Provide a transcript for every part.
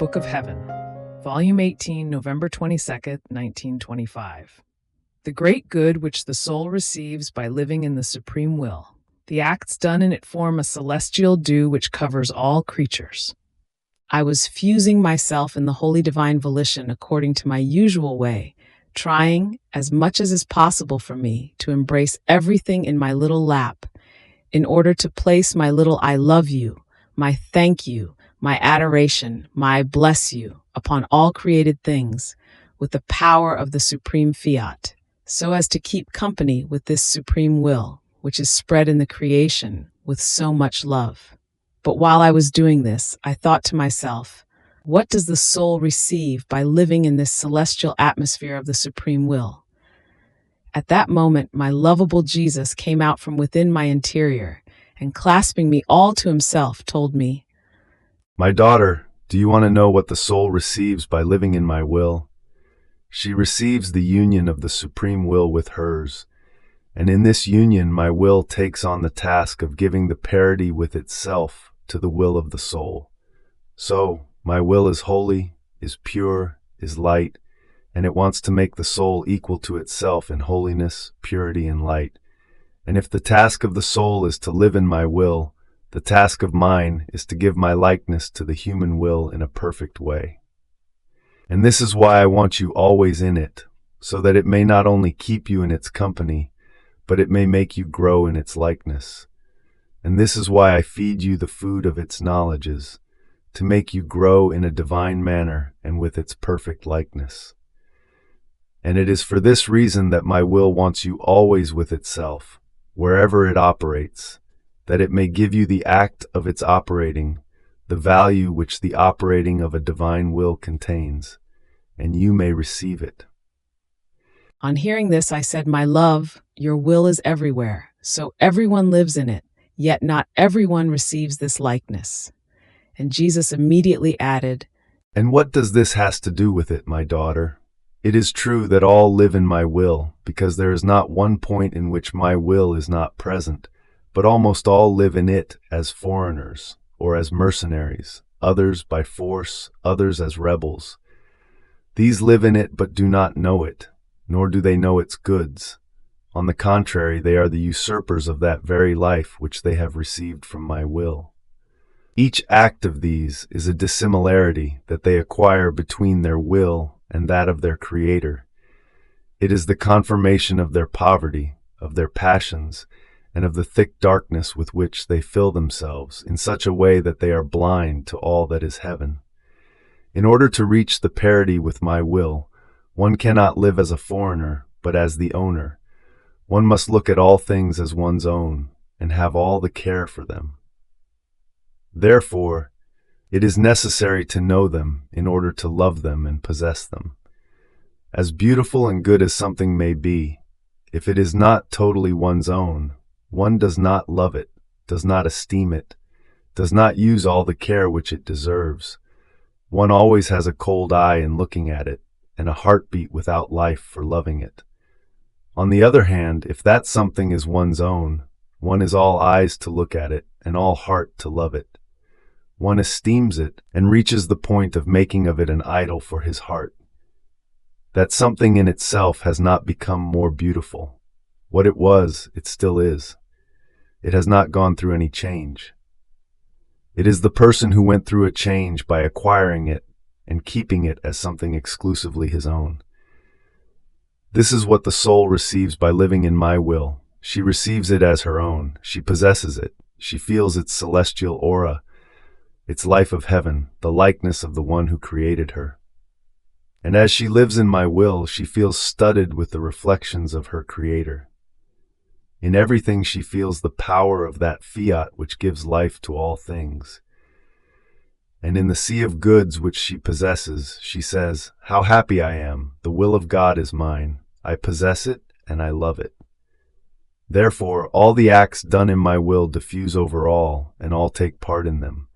Book of Heaven, Volume 18, November 22nd, 1925. The great good which the soul receives by living in the supreme will. The acts done in it form a celestial dew which covers all creatures. I was fusing myself in the holy divine volition according to my usual way, trying, as much as is possible for me, to embrace everything in my little lap, in order to place my little I love you, my thank you, my adoration, my bless you, upon all created things, with the power of the supreme fiat, so as to keep company with this supreme will, which is spread in the creation with so much love. But while I was doing this, I thought to myself, what does the soul receive by living in this celestial atmosphere of the supreme will? At that moment, my lovable Jesus came out from within my interior, and clasping me all to himself, told me, "My daughter, do you want to know what the soul receives by living in my will? She receives the union of the supreme will with hers, and in this union my will takes on the task of giving the parity with itself to the will of the soul. So, my will is holy, is pure, is light, and it wants to make the soul equal to itself in holiness, purity, and light. And if the task of the soul is to live in my will, the task of mine is to give my likeness to the human will in a perfect way. And this is why I want you always in it, so that it may not only keep you in its company, but it may make you grow in its likeness. And this is why I feed you the food of its knowledges, to make you grow in a divine manner and with its perfect likeness. And it is for this reason that my will wants you always with itself, wherever it operates, that it may give you the act of its operating, the value which the operating of a divine will contains, and you may receive it." On hearing this, I said, "My love, your will is everywhere, so everyone lives in it, yet not everyone receives this likeness." And Jesus immediately added, "And what does this has to do with it, my daughter? It is true that all live in my will, because there is not one point in which my will is not present, but almost all live in it as foreigners, or as mercenaries, others by force, others as rebels. These live in it but do not know it, nor do they know its goods. On the contrary, they are the usurpers of that very life which they have received from my will. Each act of these is a dissimilarity that they acquire between their will and that of their Creator. It is the confirmation of their poverty, of their passions, and of the thick darkness with which they fill themselves in such a way that they are blind to all that is heaven. In order to reach the parity with my will, one cannot live as a foreigner, but as the owner. One must look at all things as one's own, and have all the care for them. Therefore, it is necessary to know them in order to love them and possess them. As beautiful and good as something may be, if it is not totally one's own, one does not love it, does not esteem it, does not use all the care which it deserves. One always has a cold eye in looking at it, and a heartbeat without life for loving it. On the other hand, if that something is one's own, one is all eyes to look at it, and all heart to love it. One esteems it, and reaches the point of making of it an idol for his heart. That something in itself has not become more beautiful. What it was, it still is. It has not gone through any change. It is the person who went through a change by acquiring it and keeping it as something exclusively his own. This is what the soul receives by living in my will. She receives it as her own. She possesses it. She feels its celestial aura, its life of heaven, the likeness of the one who created her. And as she lives in my will, she feels studded with the reflections of her Creator. In everything she feels the power of that fiat which gives life to all things. And in the sea of goods which she possesses, she says, "How happy I am! The will of God is mine. I possess it, and I love it." Therefore, all the acts done in my will diffuse over all, and all take part in them.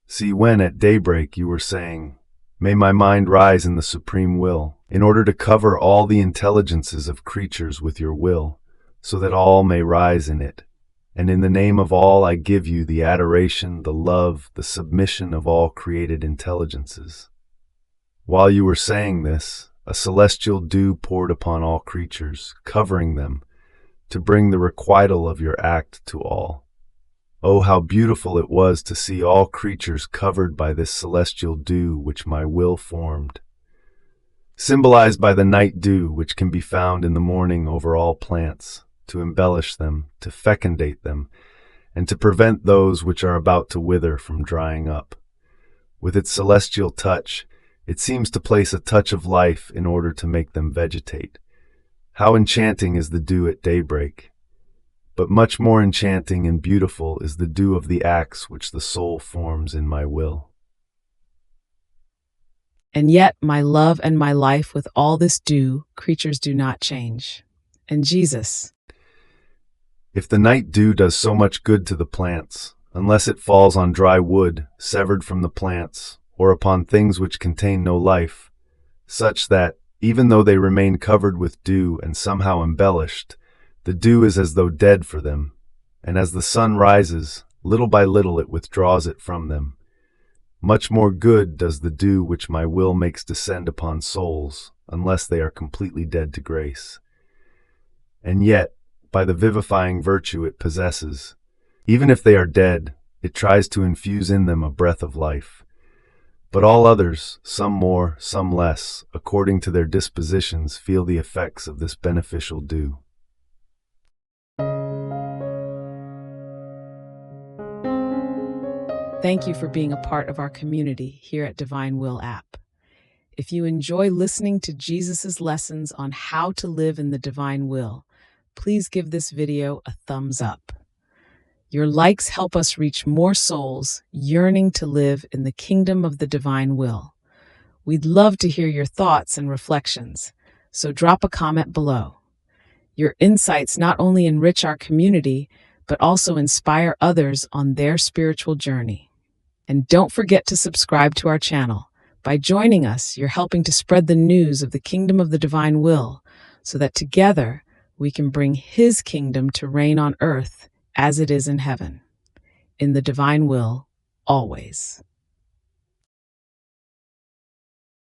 See, when at daybreak you were saying, "May my mind rise in the supreme will, in order to cover all the intelligences of creatures with your will, so that all may rise in it," And in the name of all, I give you the adoration, the love, the submission of all created intelligences. While you were saying this, a celestial dew poured upon all creatures, covering them, to bring the requital of your act to all. Oh, how beautiful it was to see all creatures covered by this celestial dew which my will formed, symbolized by the night dew which can be found in the morning over all plants, to embellish them, to fecundate them, and to prevent those which are about to wither from drying up. With its celestial touch, it seems to place a touch of life in order to make them vegetate. How enchanting is the dew at daybreak! But much more enchanting and beautiful is the dew of the acts which the soul forms in my will. And yet my love and my life with all this dew, creatures do not change. And Jesus, If the night dew does so much good to the plants, unless it falls on dry wood, severed from the plants, or upon things which contain no life, such that, even though they remain covered with dew and somehow embellished, the dew is as though dead for them, and as the sun rises, little by little it withdraws it from them. Much more good does the dew which my will makes descend upon souls, unless they are completely dead to grace. And yet, by the vivifying virtue it possesses, even if they are dead, it tries to infuse in them a breath of life. But all others, some more, some less, according to their dispositions, feel the effects of this beneficial dew. thank you for being a part of our community here at Divine Will app. If you enjoy listening to Jesus' lessons on how to live in the divine will, please give this video a thumbs up. Your likes help us reach more souls yearning to live in the kingdom of the divine will. We'd love to hear your thoughts and reflections, so drop a comment below. Your insights not only enrich our community, but also inspire others on their spiritual journey. And don't forget to subscribe to our channel. By joining us, you're helping to spread the news of the kingdom of the divine will, so that together we can bring His kingdom to reign on earth as it is in heaven. In the divine will, always.